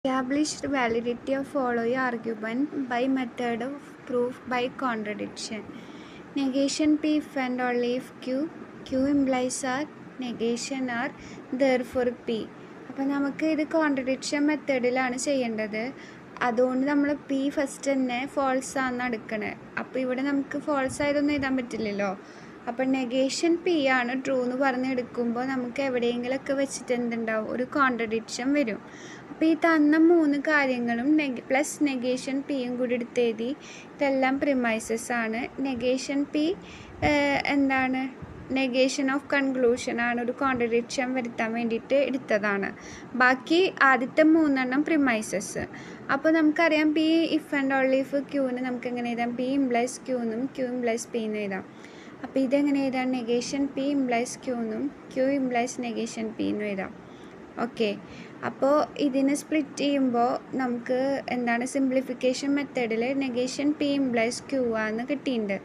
Established validity of following argument by method of proof by contradiction. Negation P if and only if Q implies R, negation R, therefore P. അപ്പോൾ നമുക്ക് ഇത് contradiction മെത്തേഡിലാണ് ചെയ്യേണ്ടത്. അതുകൊണ്ട് നമ്മൾ P first തന്നെ false ആണെന്ന് എടുക്കണേ. അപ്പോൾ ഇവിടെ നമുക്ക് ഫോൾസ് ആയതൊന്നും എഴുതാൻ പറ്റില്ലല്ലോ. അപ്പോൾ നെഗേഷൻ പി ആണ് ട്രൂ എന്ന് പറഞ്ഞെടുക്കുമ്പോൾ നമുക്ക് എവിടെയെങ്കിലുമൊക്കെ വെച്ചിട്ട് എന്തുണ്ടാവും, ഒരു കോൺട്രഡിക്ഷൻ വരും. അപ്പോൾ ഈ തന്ന മൂന്ന് കാര്യങ്ങളും പ്ലസ് നെഗേഷൻ പിയും കൂടി എടുത്തെഴുതി. ഇതെല്ലാം പ്രിമൈസസ് ആണ്. നെഗേഷൻ പി എന്താണ്, നെഗേഷൻ ഓഫ് കൺക്ലൂഷൻ ആണ്, ഒരു കോൺട്രഡിക്ഷൻ വരുത്താൻ വേണ്ടിയിട്ട് എടുത്തതാണ്. ബാക്കി ആദ്യത്തെ മൂന്നെണ്ണം പ്രിമൈസസ്. അപ്പോൾ നമുക്കറിയാം P if and only if ക്യൂന്ന് നമുക്ക് എങ്ങനെ എഴുതാം, പി ഇംപ്ലൈസ് ക്യൂ എന്നും ക്യൂ ഇംപ്ലൈസ് പി എന്ന് എഴുതാം. അപ്പോൾ ഇതെങ്ങനെ എഴുതാം, നെഗേഷൻ പി ഇംപ്ലൈസ് ക്യൂ എന്നും ക്യൂ ഇംപ്ലൈസ് നെഗേഷൻ പി എന്നും എഴുതാം. ഓക്കെ, അപ്പോൾ ഇതിനെ സ്പ്ലിറ്റ് ചെയ്യുമ്പോൾ നമുക്ക് എന്താണ്, സിംപ്ലിഫിക്കേഷൻ മെത്തേഡിൽ നെഗേഷൻ പി ഇംപ്ലൈസ് ക്യൂ ആണെന്ന് കിട്ടിയിട്ടുണ്ട്.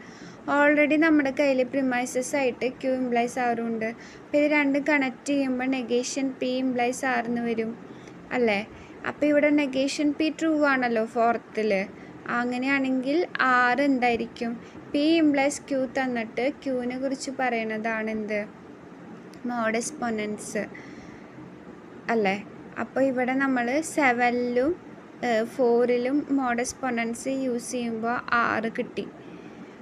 ഓൾറെഡി നമ്മുടെ കയ്യിൽ പ്രിമൈസസ് ആയിട്ട് ക്യൂ ഇംപ്ലൈസ് ആറുണ്ട്. അപ്പോൾ ഇത് രണ്ടും കണക്ട് ചെയ്യുമ്പോൾ നെഗേഷൻ പി ഇംപ്ലൈസ് ആറെന്ന് വരും അല്ലേ. അപ്പോൾ ഇവിടെ നെഗേഷൻ പി ട്രൂ ആണല്ലോ ഫോർത്തിൽ. അങ്ങനെയാണെങ്കിൽ ആറ് എന്തായിരിക്കും, പി ഇംപ്ലൈസ് ക്യൂ തന്നിട്ട് ക്യൂവിനെ കുറിച്ച് പറയണതാണ് എന്ത്, മോഡ് എക്സ്പോണൻസ് അല്ലേ. അപ്പോൾ ഇവിടെ നമ്മൾ 7ലും 4ലും മോഡ് എക്സ്പോണൻസ് യൂസ് ചെയ്യുമ്പോൾ 6 കിട്ടി.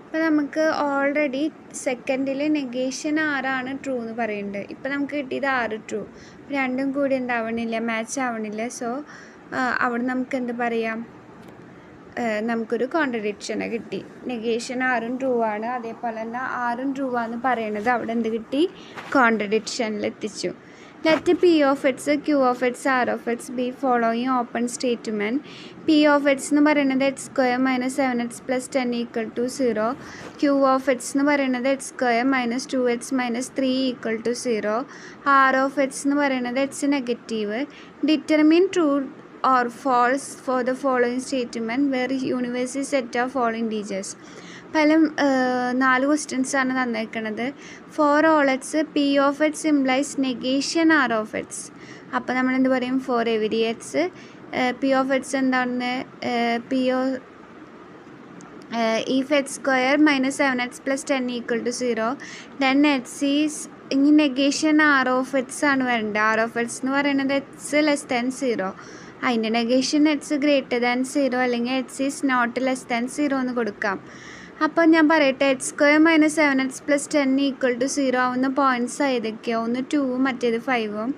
അപ്പോൾ നമുക്ക് ഓൾറെഡി സെക്കൻഡിൽ നെഗേഷൻ 6 ആണ് ട്രൂ എന്ന് പറയുന്നുണ്ട്. ഇപ്പോൾ നമുക്ക് കിട്ടിയത് 6 ട്രൂ. രണ്ടും കൂടി എന്താവണില്ല, മാച്ച് ആവണില്ല. സോ അവിടെ നമുക്ക് എന്ത് പറയാം, നമുക്കൊരു കോൺട്രഡിക്ഷനെ കിട്ടി. നെഗേഷൻ 6 ട്രൂ ആണ്, അതേപോലെ തന്നെ 6 ട്രൂ ആണെന്ന് പറയണത് അവിടെ എന്ത് കിട്ടി, കോൺട്രഡിക്ഷനിൽ എത്തിച്ചു. Let P of x, Q of x, R of x be following open statement. P of x എന്ന് പറയുന്നത് x square minus 7x plus 10 equal to 0. Q of x എന്ന് പറയുന്നത് x square minus 2x minus 3 equal to 0. R of x എന്ന് പറയുന്നത് x negative. Determine true or false for the following statement where universe is set of all integers. പല 4 questions ആണ് തന്നേക്കണത്. For all X P of X implies negation R of X. അപ്പോൾ നമ്മൾ എന്ത് പറയും, for every X P of X എന്താണെന്ന്, P of if X square minus 7x plus 10 equal to 0 then X is, ഇനി negation R of X ആണ് വരേണ്ടത്. R of X എന്ന് പറയുന്നത് എക്സ് ലെസ് ദാൻ 0, അതിൻ്റെ നെഗേഷൻ എക്സ് ഗ്രേറ്റർ ദാൻ 0 അല്ലെങ്കിൽ x is not less than 0 എന്ന് കൊടുക്കാം. അപ്പോൾ ഞാൻ പറയട്ടെ, x square minus 7x plus 10 equal to 0 ആവുന്ന പോയിൻറ്റ്സ് ഏതൊക്കെയോ, ഒന്ന് 2ഉം മറ്റേത് 5ഉം.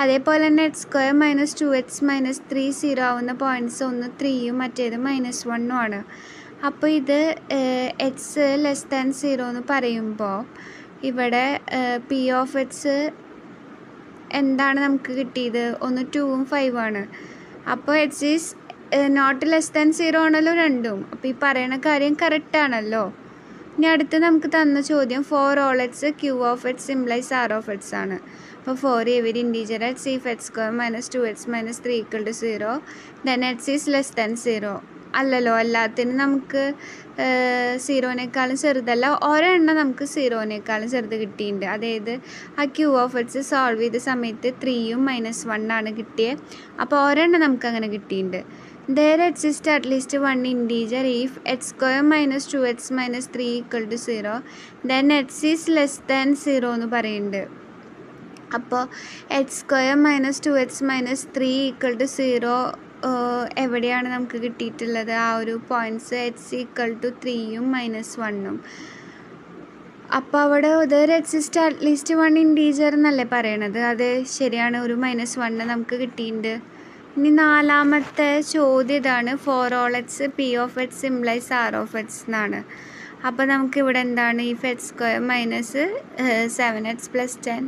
അതേപോലെ തന്നെ X square minus 2x minus 3 0 ആവുന്ന പോയിൻറ്റ്സ് ഒന്ന് 3ഉം മറ്റേത് -1ഉം ആണ്. അപ്പോൾ ഇത് എക്സ് ലെസ് ദാൻ 0 എന്ന് പറയുമ്പോൾ ഇവിടെ പി ഓഫ് എക്സ് എന്താണ് നമുക്ക് കിട്ടിയത്, ഒന്ന് 2ഉം 5ഉം ആണ്. അപ്പോൾ x is not less than 0 ആണല്ലോ രണ്ടും. അപ്പോൾ ഈ പറയുന്ന കാര്യം കറക്റ്റ് ആണല്ലോ. ഇനി അടുത്ത് നമുക്ക് തന്ന ചോദ്യം for all x Q of X implies R of X ആണ്. അപ്പോൾ for every integer x if X square minus 2x minus 3 equal to 0 then X is less than 0 അല്ലല്ലോ. എല്ലാത്തിനും നമുക്ക് 0നേക്കാളും ചെറുതല്ല, ഒരെണ്ണം നമുക്ക് 0നേക്കാളും ചെറുത് കിട്ടിയിട്ടുണ്ട്. അതായത് ആ ക്യൂ ഓഫ് എക്സ് സോൾവ് ചെയ്ത സമയത്ത് 3ഉം -1 ആണ് കിട്ടിയത്. അപ്പോൾ ഒരെണ്ണം നമുക്ക് അങ്ങനെ കിട്ടിയിട്ടുണ്ട്. There exists at least one integer if x square minus 2x minus 3 equal to 0 then x is less than 0 എന്ന് പറയുന്നുണ്ട്. അപ്പോൾ x square minus 2x minus 3 equal to 0 എവിടെയാണ് നമുക്ക് കിട്ടിയിട്ടുള്ളത്, ആ ഒരു പോയിൻറ്റ്സ് എക്സ് ഈക്വൽ ടു 3ഉം -1ഉം. അപ്പോൾ അവിടെ there exist at least one integer എന്നല്ലേ പറയണത്. അത് ശരിയാണ്, ഒരു -1 നമുക്ക് കിട്ടിയിട്ടുണ്ട്. ഇനി നാലാമത്തെ ചോദ്യം ഇതാണ്, for all X P of X implies R of x എന്നാണ്. അപ്പോൾ നമുക്കിവിടെ എന്താണ്, if X square minus 7x plus 10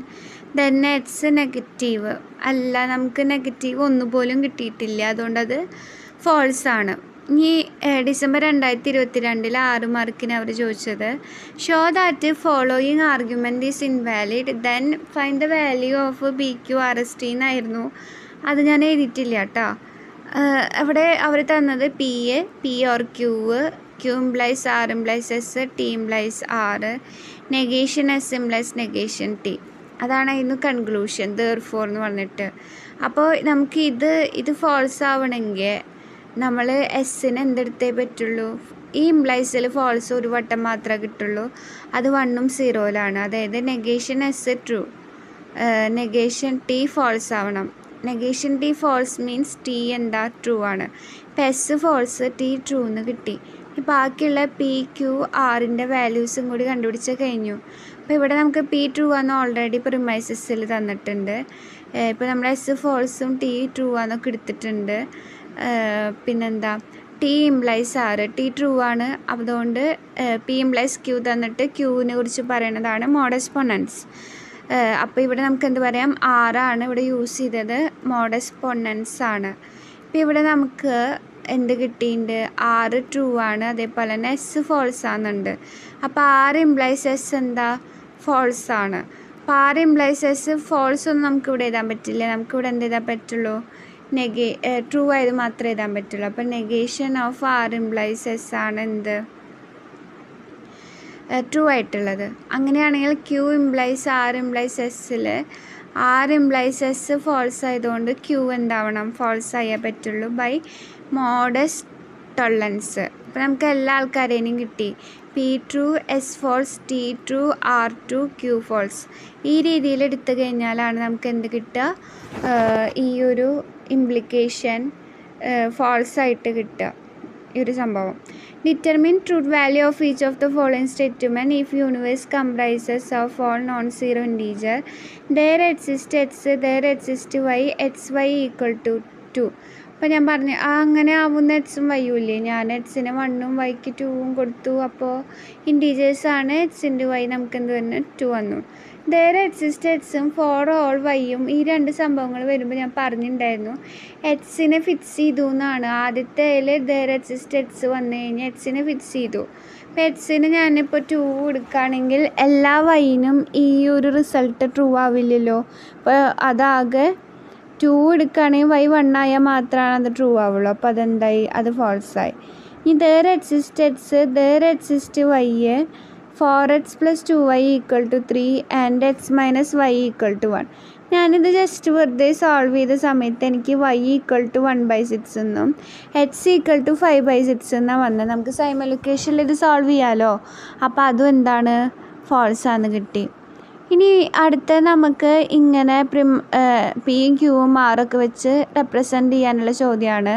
then x negative അല്ല, നമുക്ക് നെഗറ്റീവ് ഒന്നുപോലും കിട്ടിയിട്ടില്ല, അതുകൊണ്ടത് ഫോൾസ് ആണ്. ഇനി ഡിസംബർ 2022 6 മാർക്കിന് അവർ ചോദിച്ചത്, show that following argument is invalid then find the value of B Q R S T എന്നായിരുന്നു. അത് ഞാൻ എഴുതിയിട്ടില്ല കേട്ടോ. അവിടെ അവർ തന്നത് P or Q implies R implies S, T implies R, negation S implies negation T. അതാണായിരുന്നു conclusion, therefore എന്ന് പറഞ്ഞിട്ട്. അപ്പോൾ നമുക്ക് ഇത് ഫോൾസ് ആവണമെങ്കിൽ നമ്മൾ എസ്സിന് എന്തെടുത്തേ പറ്റുള്ളൂ? ഈ ഇംപ്ലൈസിൽ ഫോൾസ് ഒരു വട്ടം മാത്രമേ കിട്ടുള്ളൂ. അത് 1ഉം 0യിലാണ്. അതായത് negation S true, negation T false ആവണം. Negation T false means T എന്താ? ട്രൂ ആണ്. ഇപ്പം എസ് ഫോൾസ്, ടി ട്രൂ എന്ന് കിട്ടി. ബാക്കിയുള്ള പി ക്യു ആറിൻ്റെ വാല്യൂസും കൂടി കണ്ടുപിടിച്ച് കഴിഞ്ഞു. അപ്പോൾ ഇവിടെ നമുക്ക് പി ട്രൂ ആണെന്ന് ഓൾറെഡി പ്രിമൈസസിൽ തന്നിട്ടുണ്ട്. ഇപ്പോൾ നമ്മൾ എസ് ഫോൾസും ടി ട്രൂ ആണെന്നൊക്കെ എടുത്തിട്ടുണ്ട്. പിന്നെന്താ, ടി ഇംപ്ലൈസ് ആറ്, ടി ട്രൂ ആണ്. അതുകൊണ്ട് പി ഇംപ്ലൈസ് ക്യൂ തന്നിട്ട് ക്യൂവിനെ കുറിച്ച് പറയുന്നതാണ് മോഡസ് പൊണ്ണൻസ്. അപ്പോൾ ഇവിടെ നമുക്ക് എന്ത് പറയാം? ആറാണ് ഇവിടെ യൂസ് ചെയ്തത്, മോഡസ് പൊണ്ണൻസ് ആണ്. ഇപ്പോൾ ഇവിടെ നമുക്ക് എന്ത് കിട്ടിയിട്ടുണ്ട്? 6 ട്രൂ ആണ്, അതേപോലെ തന്നെ എസ് ഫോൾസ് ആണെന്നുണ്ട്. അപ്പോൾ 6 ഇംപ്ലൈസ് എസ് എന്താ? ഫോൾസ് ആണ്. അപ്പോൾ 6 ഇംപ്ലൈസ് എസ് ഫോൾസ് ഒന്നും നമുക്കിവിടെ എഴുതാൻ പറ്റില്ല. നമുക്കിവിടെ എന്ത് എഴുതാൻ പറ്റുള്ളൂ? ട്രൂ ആയത് മാത്രമേ എഴുതാൻ പറ്റുള്ളൂ. അപ്പോൾ നെഗേഷൻ ഓഫ് 6 ഇംപ്ലൈസ് എസ് ആണ് എന്ത്? ട്രൂ ആയിട്ടുള്ളത്. അങ്ങനെയാണെങ്കിൽ ക്യൂ ഇംപ്ലൈസ് 6 ഇംപ്ലൈസ് എസ്സിൽ 6 ഇംപ്ലൈസ് എസ് ഫോൾസ് ആയതുകൊണ്ട് ക്യൂ എന്താവണം? ഫോൾസ് ആയാൽ പറ്റുള്ളൂ ബൈ മോഡസ് ടൊള്ളൻസ്. അപ്പോൾ നമുക്ക് എല്ലാ ആൾക്കാരേനും കിട്ടി. P true, S false, T true, R true, Q false. ഈ രീതിയിൽ എടുത്തു കഴിഞ്ഞാലാണ് നമുക്ക് എന്ത് കിട്ടുക? ഈ ഒരു ഇംപ്ലിക്കേഷൻ ഫോൾസ് ആയിട്ട് കിട്ടുക, ഈ ഒരു സംഭവം. Determine truth value of each of the following statement if universe comprises of all non zero integer there exist x, there exist y, x y equal to 2. അപ്പോൾ ഞാൻ പറഞ്ഞു അങ്ങനെ ആവുന്ന എക്സും വൈയും ഇല്ലേ? ഞാൻ എക്സിന് 1ഉം വൈക്ക് 2ഉം കൊടുത്തു. അപ്പോൾ ഇൻറ്റീജേഴ്സാണ്. എക്സ് ഇൻറ്റു വൈ നമുക്ക് എന്ത് വന്നു? 2 വന്നു. ദെയർ എക്സിസ്റ്റ് എക്സും ഫോർ ഓൾ വൈയും ഈ രണ്ട് സംഭവങ്ങൾ വരുമ്പോൾ ഞാൻ പറഞ്ഞിട്ടുണ്ടായിരുന്നു എക്സിനെ ഫിക്സ് ചെയ്തു എന്നാണ്. ആദ്യത്തേൽ ദെയർ എക്സിസ്റ്റ് എക്സ് വന്നു കഴിഞ്ഞാൽ എക്സിനെ ഫിക്സ് ചെയ്തു. അപ്പോൾ എക്സിന് ഞാനിപ്പോൾ 2 എടുക്കുകയാണെങ്കിൽ എല്ലാ വൈനും ഈ ഒരു റിസൾട്ട് ട്രൂ ആവില്ലല്ലോ. അപ്പോൾ അതാകെ 2 എടുക്കുകയാണെങ്കിൽ വൈ 1 ആയാൽ മാത്രമാണ് അത് ട്രൂ ആവുള്ളൂ. അപ്പോൾ അതെന്തായി? അത് ഫോൾസായി. ഇനി there exist x, there exist y 4x + 2y = 3 and x minus y = 1. ഞാനിത് ജസ്റ്റ് വെറുതെ സോൾവ് ചെയ്ത സമയത്ത് എനിക്ക് y = 1/6 എന്നും x = 5/6 എന്നാണ് വന്നത്. നമുക്ക് സൈമൽക്കേഷനിൽ ഇത് സോൾവ് ചെയ്യാമല്ലോ. അപ്പോൾ അതും എന്താണ്? ഫോൾസാന്ന് കിട്ടി. ഇനി അടുത്ത നമുക്ക് ഇങ്ങനെ പിയും ക്യൂവും ആറൊക്കെ വെച്ച് റെപ്രസെൻറ്റ് ചെയ്യാനുള്ള ചോദ്യമാണ്.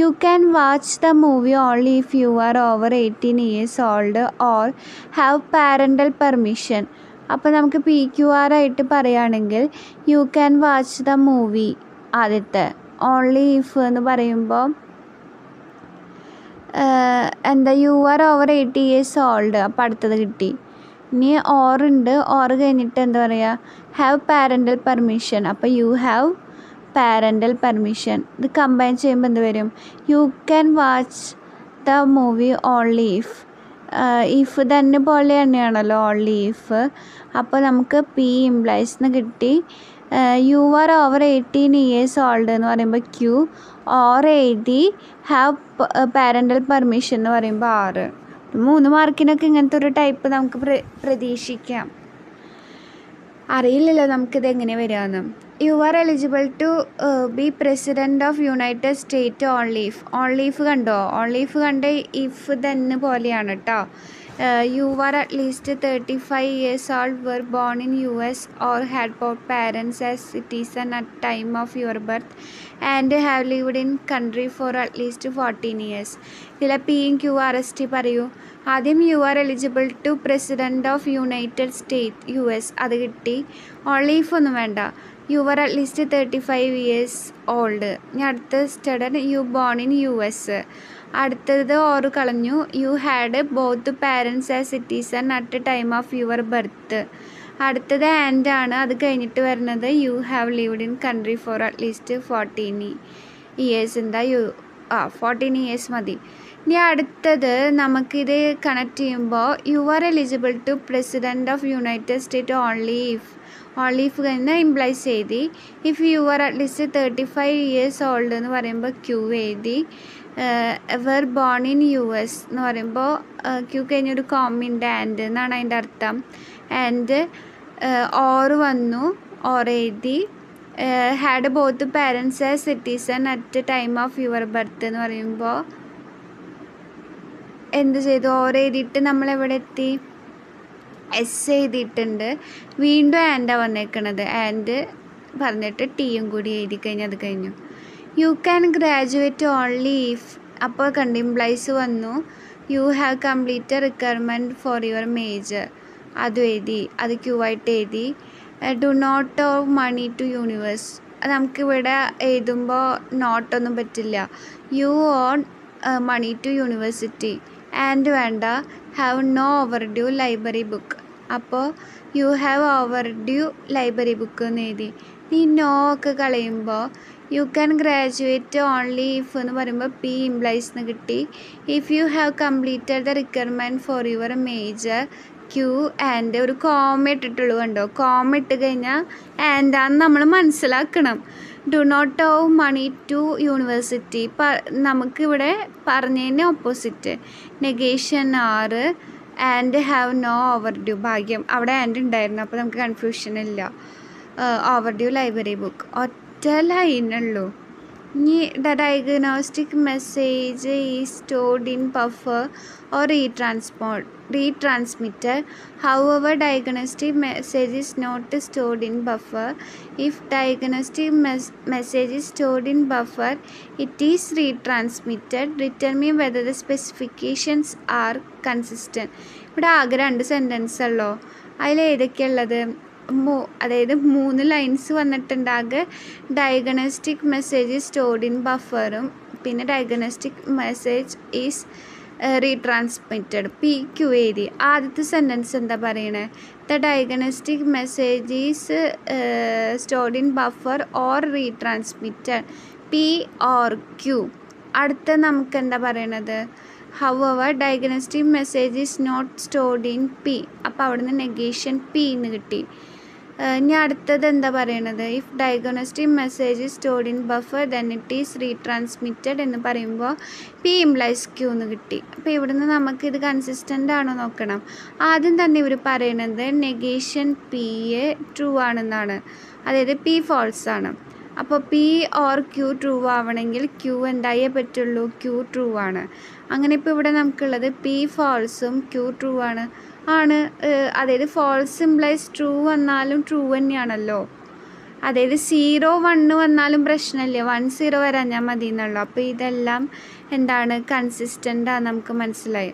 You can watch the movie only if you R over 18 years old or have parental permission. അപ്പോൾ നമുക്ക് പി ക്യു ആർ ആയിട്ട് പറയുകയാണെങ്കിൽ you can watch the movie ആദ്യത്തെ, ഓൺലി ഇഫ് എന്ന് പറയുമ്പോൾ എന്താ? You are over 80 years old. അപ്പോൾ അടുത്തത് കിട്ടി. ഇനി ഓറുണ്ട്. ഓറ് കഴിഞ്ഞിട്ട് എന്താ പറയുക? Have parental permission. അപ്പോൾ യു ഹാവ് പാരൻ്റൽ പെർമിഷൻ. ഇത് കമ്പൈൻ ചെയ്യുമ്പോൾ എന്ത് വരും? You can watch the movie only if. If തന്നെ പോലെ തന്നെയാണല്ലോ ഓൺലി ഇഫ്. അപ്പോൾ നമുക്ക് പി ഇംപ്ലൈസ് എന്ന് കിട്ടി. You are over 18 years old എന്ന് പറയുമ്പോൾ ക്യൂ, ഓർ എഴുതി ഹാവ് പാരൻ്റൽ പെർമിഷൻ എന്ന് പറയുമ്പോൾ 6. 3 മാർക്കിനൊക്കെ ഇങ്ങനത്തെ ഒരു ടൈപ്പ് നമുക്ക് പ്രതീക്ഷിക്കാം. അറിയില്ലല്ലോ നമുക്കിത് എങ്ങനെ വരികയെന്ന്. You are eligible to be president of United State only if. Only if കണ്ടോ? ഓൺലി ഇഫ് കണ്ട് ഇഫ് തന്നെ പോലെയാണ് കേട്ടോ. You are at least 35 years old, were born in US or had both parents as citizen at time of your birth and have lived in country for at least 14 years. ഇതിലെ പിയും Q R S T പറയൂ. ആദ്യം you are eligible to president of United State US, അത് കിട്ടി. Only if ഒന്നും വേണ്ട. You are at least 35 years old. ഇനി അടുത്ത സ്റ്റഡൻ യു ബോൺ ഇൻ US. അടുത്തത് ഓറ് കളഞ്ഞു. You had both parents as citizen at time of your birth. അടുത്തത് ആൻഡ് ആണ്. അത് കഴിഞ്ഞിട്ട് വരുന്നത് you have lived in country for at least 14 years. എന്താ 14 years മതി. ഇനി അടുത്തത് നമുക്കിത് കണക്ട് ചെയ്യുമ്പോൾ you are eligible to president of United State only if. Only if കഴിഞ്ഞ് ഇംപ്ലൈസ് എഴുതി. If you are at least 35 years old എന്ന് പറയുമ്പോൾ ക്യൂ എഴുതി. വെർ ബോൺ ഇൻ US എന്ന് പറയുമ്പോൾ ക്യൂ കഴിഞ്ഞൊരു കോമിൻ്റെ ആൻഡ് എന്നാണ് അതിൻ്റെ അർത്ഥം. ആൻഡ് ഓറ് വന്നു, ഓർ എഴുതി. Had both parents as citizen at time of your birth എന്ന് പറയുമ്പോൾ എന്ത് ചെയ്തു? ഓർ എഴുതിയിട്ട് നമ്മളെവിടെ എത്തി? എസ് എഴുതിയിട്ടുണ്ട്. വീണ്ടും ആൻഡാണ് വന്നേക്കണത്. ആൻഡ് പറഞ്ഞിട്ട് ടീയും കൂടി എഴുതി കഴിഞ്ഞാൽ അത് കഴിഞ്ഞു. You can graduate only if, അപ്പോൾ കണ്ട് ഇംപ്ലൈസ് വന്നു. You have complete requirement for your major, അതും എഴുതി. അത് ക്യൂ ആയിട്ട് എഴുതി. Do not of money to universe, അത് നമുക്കിവിടെ എഴുതുമ്പോൾ നോട്ടൊന്നും പറ്റില്ല. You on money to university. And വേണ്ട. Have no overdue library book, അപ്പോൾ you have overdue library book എന്ന് എഴുതി. ഈ നോ ഒക്കെ കളയുമ്പോൾ you can graduate only if എന്ന് പറയുമ്പോൾ പി ഇംപ്ലൈസ് എന്ന് കിട്ടി. If you have completed the requirement for your major Q and ഒരു കോമ ഇട്ടിട്ടുള്ളൂ. കണ്ടോ? കോമ ഇട്ട് കഴിഞ്ഞാൽ ആൻഡാന്ന് നമ്മൾ മനസ്സിലാക്കണം. Do not owe money to university, നമുക്കിവിടെ പറഞ്ഞതിന് opposite. Negation 6 and have no overdue. ഭാഗ്യം അവിടെ ആൻഡ് ഉണ്ടായിരുന്നു, അപ്പോൾ നമുക്ക് കൺഫ്യൂഷൻ ഇല്ല. ഓവർ ഡ്യൂ ലൈബ്രറി ബുക്ക് ഒറ്റ ലൈനുള്ളൂ. ഇനി the diagnostic message is stored in buffer or retransmitted. However, diagnostic message is not stored in buffer. If diagnostic message is stored in buffer, it is retransmitted. Determine whether the specifications are consistent. ഇവിടെ ആകെ 2 sentence ഉള്ളൂ. അതിൽ ഏതൊക്കെയുള്ളത്? അതായത് 3 lines വന്നിട്ടുണ്ടാകെ. Diagnostic message stored in ബഫറും പിന്നെ diagnostic message is retransmitted. P Q എഴുതി. ആദ്യത്തെ സെൻറ്റൻസ് എന്താ പറയണേ? The diagnostic message is stored in buffer or retransmitted. P or Q. അടുത്ത നമുക്ക് എന്താ പറയണത്? However diagnostic message is not stored in P, അപ്പോൾ അവിടെ നിന്ന് നെഗേഷൻ പി എന്ന് കിട്ടി. ഇനി അടുത്തത് എന്താ പറയണത്? If diagnostic message is stored in buffer then it is retransmitted എന്ന് പറയുമ്പോൾ പി ഇംപ്ലൈസ് ക്യൂ എന്ന് കിട്ടി. അപ്പോൾ ഇവിടുന്ന് നമുക്കിത് കൺസിസ്റ്റൻ്റ് ആണോ നോക്കണം. ആദ്യം തന്നെ ഇവർ പറയണത് നെഗേഷൻ പി ട്രൂ ആണെന്നാണ്, അതായത് പി ഫാൾസ് ആണ്. അപ്പോൾ പി ഓർ ക്യൂ ട്രൂ ആവണമെങ്കിൽ ക്യൂ എന്തായേ പറ്റുള്ളൂ? ക്യൂ ട്രൂ ആണ്. അങ്ങനെ ഇപ്പോൾ ഇവിടെ നമുക്കുള്ളത് പി ഫാൾസും ക്യൂ ട്രൂ ആണ്. അതായത് ഫാൾസ് ഇംപ്ലൈസ് ട്രൂ വന്നാലും ട്രൂ തന്നെയാണല്ലോ. അതായത് 0 1 വന്നാലും പ്രശ്നമില്ല, 1 0 വരാൻ ഞാൻ മതി എന്നുള്ളൂ. അപ്പോൾ ഇതെല്ലാം എന്താണ്? കൺസിസ്റ്റൻ്റാണ്, നമുക്ക് മനസ്സിലായി.